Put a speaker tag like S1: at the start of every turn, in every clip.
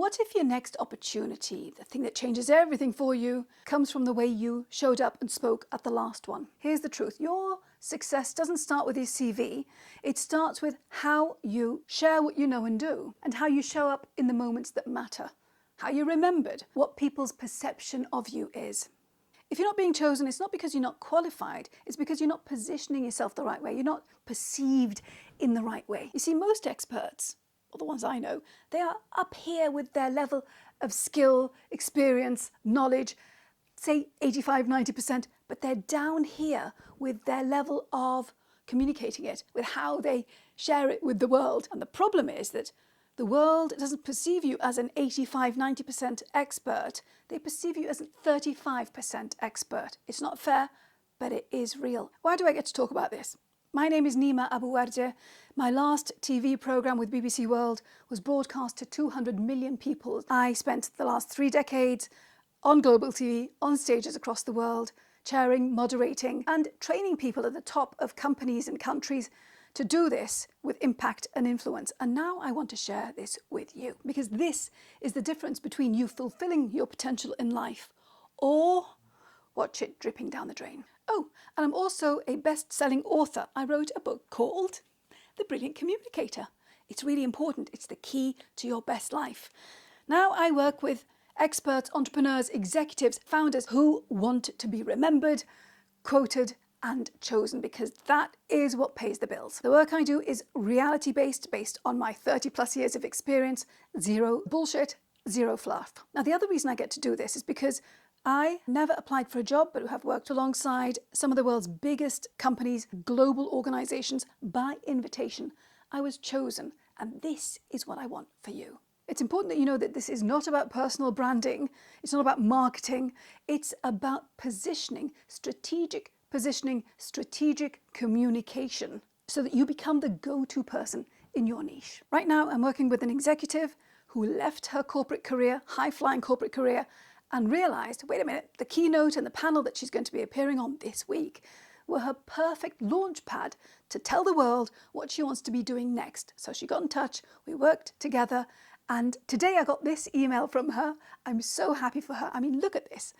S1: What if your next opportunity, the thing that changes everything for you, comes from the way you showed up and spoke at the last one? Here's the truth. Your success doesn't start with your CV. It starts with how you share what you know and do, and how you show up in the moments that matter, how you're remembered, what people's perception of you is. If you're not being chosen, it's not because you're not qualified, it's because you're not positioning yourself the right way. You're not perceived in the right way. You see, most experts, or the ones I know, they are up here with their level of skill, experience, knowledge, say 85, 90%, but they're down here with their level of communicating it, with how they share it with the world. And the problem is that the world doesn't perceive you as an 85, 90% expert. They perceive you as a 35% expert. It's not fair, but it is real. Why do I get to talk about this? My name is Nima Abu-Warda. My last TV programme with BBC World was broadcast to 200 million people. I spent the last 3 decades on global TV, on stages across the world, chairing, moderating, and training people at the top of companies and countries to do this with impact and influence. And now I want to share this with you, because this is the difference between you fulfilling your potential in life or watch it dripping down the drain. Oh, and I'm also a best-selling author. I wrote a book called The Brilliant Communicator. It's really important. It's the key to your best life. Now I work with experts, entrepreneurs, executives, founders who want to be remembered, quoted, and chosen, because that is what pays the bills. The work I do is reality-based, based on my 30+ years of experience, zero bullshit, zero fluff. Now, the other reason I get to do this is because I never applied for a job, but have worked alongside some of the world's biggest companies, global organizations, by invitation. I was chosen, and this is what I want for you. It's important that you know that this is not about personal branding. It's not about marketing. It's about positioning, strategic communication, so that you become the go-to person in your niche. Right now, I'm working with an executive who left her corporate career, high-flying corporate career, and realized, wait a minute, the keynote and the panel that she's going to be appearing on this week were her perfect launch pad to tell the world what she wants to be doing next. So she got in touch, we worked together, and today I got this email from her. I'm so happy for her. I mean, look at this.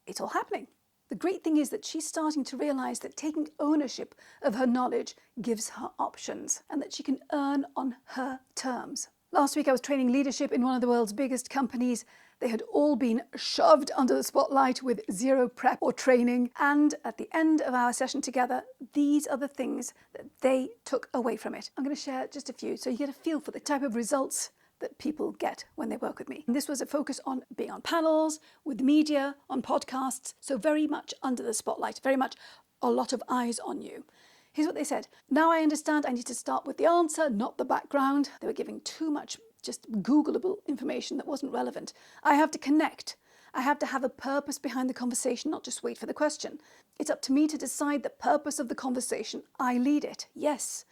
S1: It's all happening. The great thing is that she's starting to realize that taking ownership of her knowledge gives her options, and that she can earn on her terms. Last week I was training leadership in one of the world's biggest companies. They had all been shoved under the spotlight with zero prep or training. And at the end of our session together, these are the things that they took away from it. I'm going to share just a few so you get a feel for the type of results that people get when they work with me. And this was a focus on being on panels, with media, on podcasts, so very much under the spotlight, very much a lot of eyes on you. Here's what they said. Now I understand I need to start with the answer, not the background. They were giving too much just Googleable information that wasn't relevant. I have to connect. I have to have a purpose behind the conversation, not just wait for the question. It's up to me to decide the purpose of the conversation. I lead it. Yes.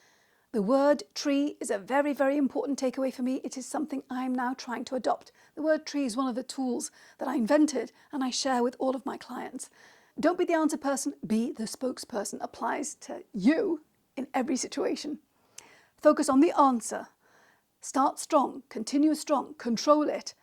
S1: The word tree is a very, very important takeaway for me. It is something I'm now trying to adopt. The word tree is one of the tools that I invented and I share with all of my clients. Don't be the answer person, be the spokesperson. Applies to you in every situation. Focus on the answer. Start strong, continue strong, control it.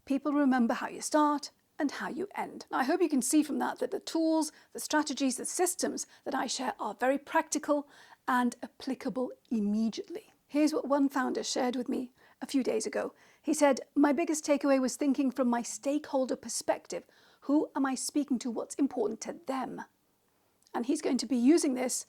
S1: People remember how you start and how you end. Now, I hope you can see from that the tools, the strategies, the systems that I share are very practical and applicable immediately. Here's what one founder shared with me a few days ago. He said, my biggest takeaway was thinking from my stakeholder perspective. Who am I speaking to? What's important to them? And he's going to be using this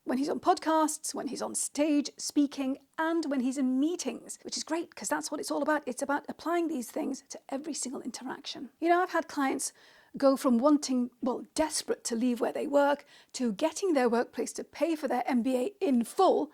S1: when he's on podcasts, when he's on stage speaking, and when he's in meetings, which is great because that's what it's all about. It's about applying these things to every single interaction. You know, I've had clients go from wanting, desperate to leave where they work, to getting their workplace to pay for their MBA in full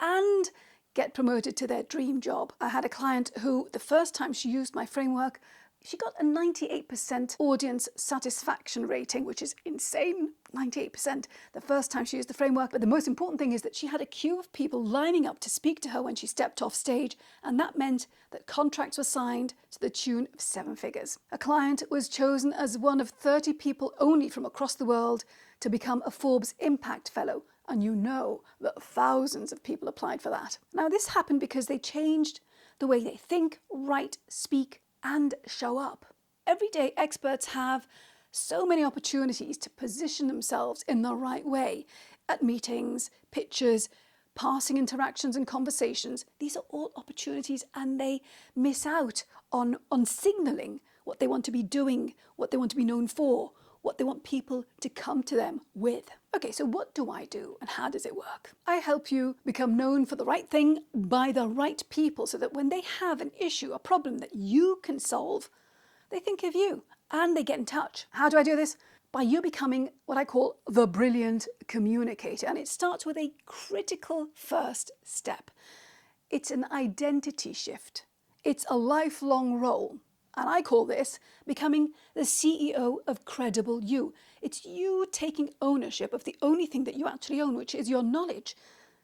S1: and get promoted to their dream job. I had a client who, the first time she used my framework, she got a 98% audience satisfaction rating, which is insane, 98% the first time she used the framework. But the most important thing is that she had a queue of people lining up to speak to her when she stepped off stage, and that meant that contracts were signed to the tune of 7 figures. A client was chosen as one of 30 people only from across the world to become a Forbes Impact Fellow, and you know that thousands of people applied for that. Now, this happened because they changed the way they think, write, speak, and show up. Everyday experts have so many opportunities to position themselves in the right way at meetings, pitches, passing interactions and conversations. These are all opportunities, and they miss out on signalling what they want to be doing, what they want to be known for, what they want people to come to them with. Okay, so what do I do and how does it work? I help you become known for the right thing by the right people so that when they have an issue, a problem that you can solve, they think of you and they get in touch. How do I do this? By you becoming what I call the brilliant communicator. And it starts with a critical first step. It's an identity shift. It's a lifelong role. And I call this becoming the CEO of Credible You. It's you taking ownership of the only thing that you actually own, which is your knowledge,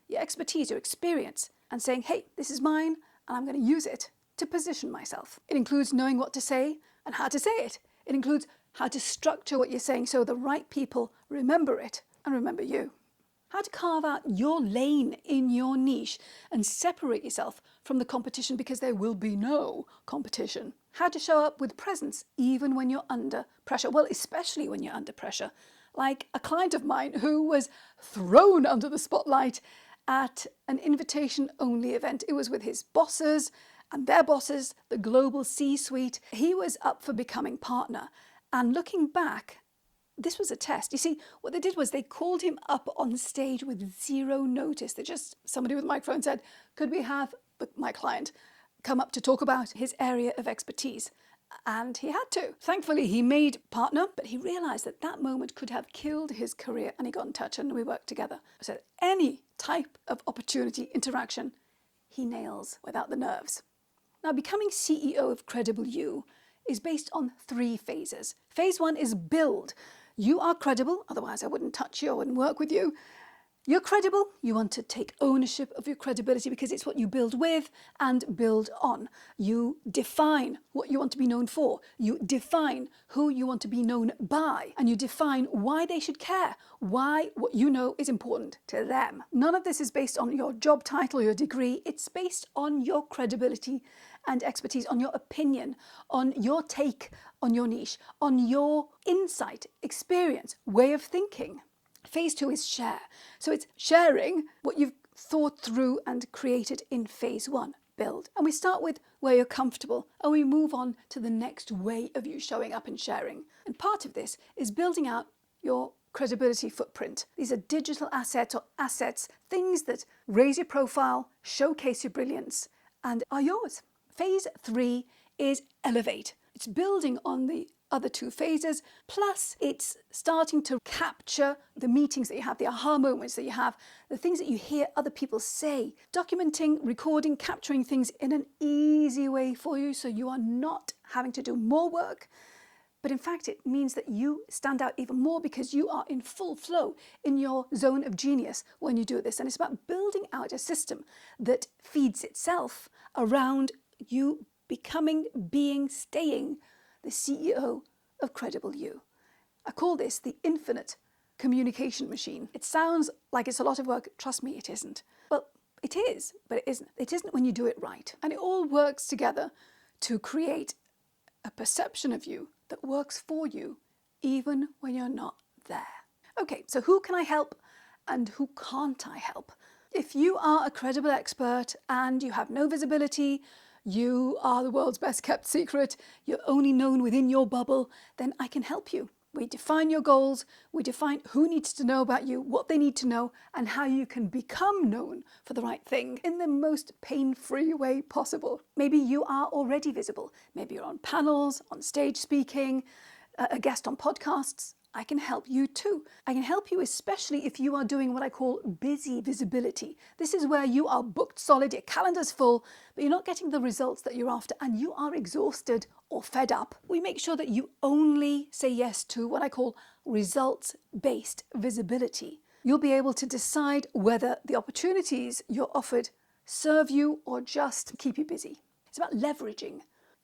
S1: your expertise, your experience, and saying, hey, this is mine, and I'm going to use it to position myself. It includes knowing what to say and how to say it. It includes how to structure what you're saying so the right people remember it and remember you. How to carve out your lane in your niche and separate yourself from the competition because there will be no competition. How to show up with presence even when you're under pressure. Well, especially when you're under pressure. Like a client of mine who was thrown under the spotlight at an invitation-only event. It was with his bosses and their bosses, the global C-suite. He was up for becoming partner. And looking back, this was a test. You see, what they did was they called him up on stage with zero notice. Somebody with a microphone said, could we have my client come up to talk about his area of expertise? And he had to. Thankfully, he made partner, but he realized that that moment could have killed his career, and he got in touch and we worked together. So any type of opportunity, interaction, he nails without the nerves. Now, becoming CEO of Credible You is based on 3 phases. Phase 1 is build. You are credible, otherwise I wouldn't touch you, I wouldn't work with you. You're credible, you want to take ownership of your credibility because it's what you build with and build on. You define what you want to be known for. You define who you want to be known by. And you define why they should care, why what you know is important to them. None of this is based on your job title, your degree. It's based on your credibility and expertise, on your opinion, on your take on your niche, on your insight, experience, way of thinking. Phase 2 is share. So it's sharing what you've thought through and created in phase 1, build. And we start with where you're comfortable and we move on to the next way of you showing up and sharing. And part of this is building out your credibility footprint. These are digital assets or assets, things that raise your profile, showcase your brilliance, and are yours. Phase 3 is elevate. It's building on the other 2 phases, plus it's starting to capture the meetings that you have, the aha moments that you have, the things that you hear other people say, documenting, recording, capturing things in an easy way for you so you are not having to do more work. But in fact, it means that you stand out even more because you are in full flow in your zone of genius when you do this. And it's about building out a system that feeds itself around you becoming, being, staying the CEO of Credible You. I call this the infinite communication machine. It sounds like it's a lot of work. Trust me, it isn't. Well, it is, but it isn't. It isn't when you do it right. And it all works together to create a perception of you that works for you even when you're not there. Okay, so who can I help and who can't I help? If you are a credible expert and you have no visibility, you are the world's best kept secret, you're only known within your bubble, then I can help you. We define your goals, we define who needs to know about you, what they need to know, and how you can become known for the right thing in the most pain-free way possible. Maybe you are already visible. Maybe you're on panels, on stage speaking, a guest on podcasts. I can help you too. I can help you especially if you are doing what I call busy visibility. This is where you are booked solid, your calendar's full, but you're not getting the results that you're after and you are exhausted or fed up. We make sure that you only say yes to what I call results-based visibility. You'll be able to decide whether the opportunities you're offered serve you or just keep you busy. It's about leveraging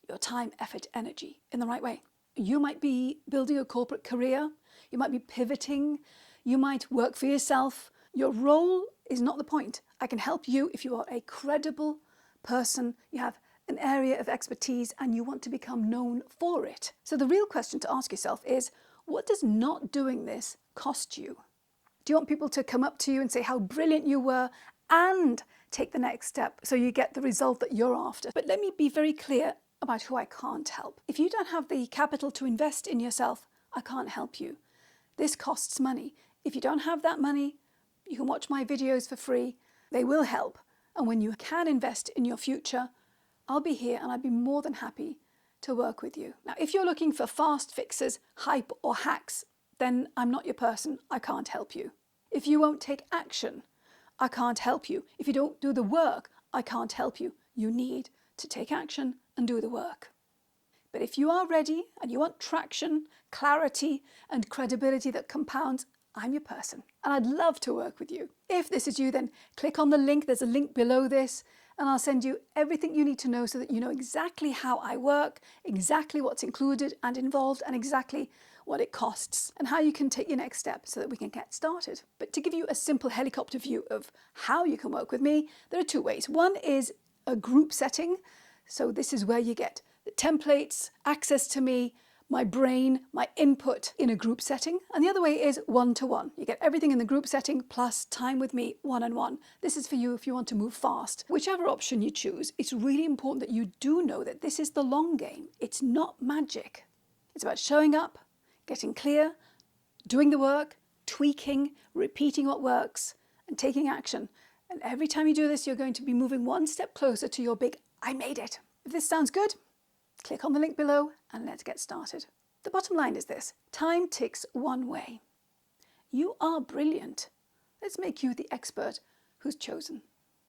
S1: your time, effort, energy in the right way. You might be building a corporate career, you might be pivoting, you might work for yourself. Your role is not the point. I can help you if you are a credible person, you have an area of expertise, and you want to become known for it. So the real question to ask yourself is, what does not doing this cost you? Do you want people to come up to you and say how brilliant you were and take the next step so you get the result that you're after? But let me be very clear about who I can't help. If you don't have the capital to invest in yourself, I can't help you. This costs money. If you don't have that money, you can watch my videos for free. They will help. And when you can invest in your future, I'll be here and I'd be more than happy to work with you. Now, if you're looking for fast fixes, hype or hacks, then I'm not your person. I can't help you. If you won't take action, I can't help you. If you don't do the work, I can't help you. You need to take action and do the work. But if you are ready and you want traction, clarity, and credibility that compounds, I'm your person. And I'd love to work with you. If this is you, then click on the link. There's a link below this, and I'll send you everything you need to know so that you know exactly how I work, exactly what's included and involved, and exactly what it costs, and how you can take your next step so that we can get started. But to give you a simple helicopter view of how you can work with me, there are two ways. One is a group setting. So this is where you get the templates, access to me, my brain, my input in a group setting. And the other way is one-to-one. You get everything in the group setting plus time with me one-on-one. This is for you if you want to move fast. Whichever option you choose, it's really important that you do know that this is the long game. It's not magic. It's about showing up, getting clear, doing the work, tweaking, repeating what works, and taking action. And every time you do this, you're going to be moving one step closer to your big I made it. If this sounds good, click on the link below and let's get started. The bottom line is this: time ticks one way. You are brilliant. Let's make you the expert who's chosen.